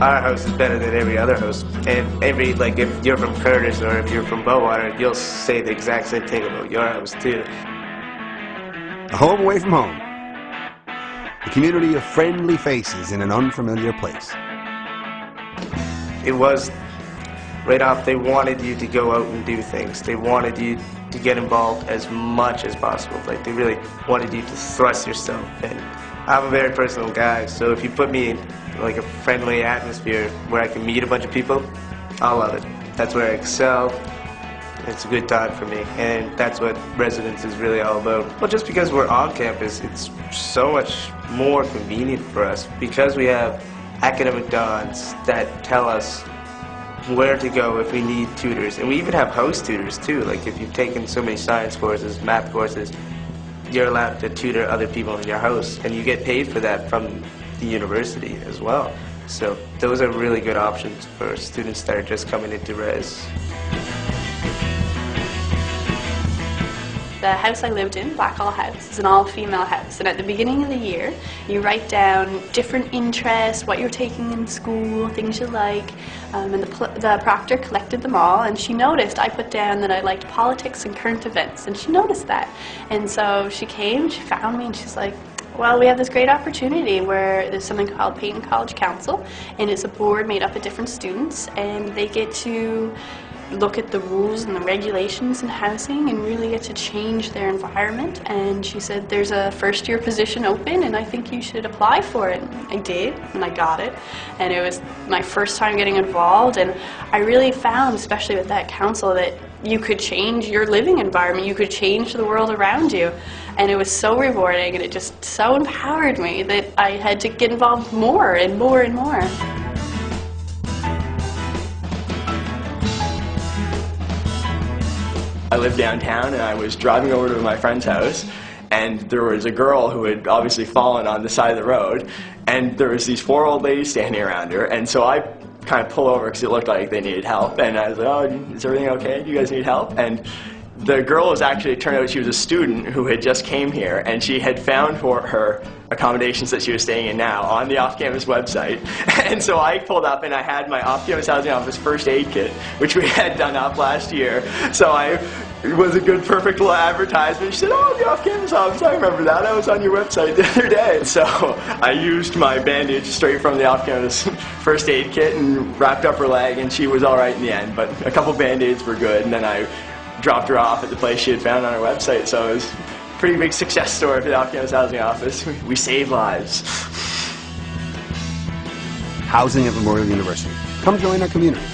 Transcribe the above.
Our house is better than every other house. And like if you're from Curtis or if you're from Bowater, you'll say the exact same thing about your house too. A home away from home. A community of friendly faces in an unfamiliar place. It was right off, they wanted you to go out and do things. They wanted you to get involved as much as possible. Like they really wanted you to thrust yourself. And I'm a very personal guy, so if you put me in like a friendly atmosphere where I can meet a bunch of people, I'll love it. That's where I excel. It's a good time for me, and that's what residence is really all about. Well, just because we're on campus, it's so much more convenient for us because we have academic dons that tell us where to go if we need tutors. And we even have house tutors too. Like if you've taken so many science courses, math courses, you're allowed to tutor other people in your house, and you get paid for that from the university as well. So those are really good options for students that are just coming into res. The house I lived in, Blackhall House, is an all-female house, and at the beginning of the year you write down different interests, what you're taking in school, things you like, and the proctor collected them all, and she noticed I put down that I liked politics and current events, and she noticed that. And so she came, she found me, and she's like, well, we have this great opportunity where there's something called Peyton College Council, and it's a board made up of different students, and they get to look at the rules and the regulations in housing and really get to change their environment. And she said there's a first-year position open and I think you should apply for it. I did, and I got it, and it was my first time getting involved, and I really found, especially with that council, that you could change your living environment, you could change the world around you, and it was so rewarding, and it just so empowered me that I had to get involved more and more and more. I lived downtown and I was driving over to my friend's house, and there was a girl who had obviously fallen on the side of the road, and there was these 4 old ladies standing around her, and so I kind of pull over because it looked like they needed help, and I was like, oh, is everything okay? Do you guys need help? And the girl was actually, it turned out she was a student who had just came here, and she had found for her accommodations that she was staying in now on the off-campus website. And so I pulled up and I had my off-campus housing office first aid kit, which we had done up last year. So it was a good, perfect little advertisement. She said, oh, the off-campus office, I remember that. I was on your website the other day. So I used my bandage straight from the off-campus first aid kit and wrapped up her leg, and she was all right in the end. But a couple band-aids were good, and then I dropped her off at the place she had found on her website. So it was a pretty big success story for the off-campus housing office. We save lives. Housing at Memorial University. Come join our community.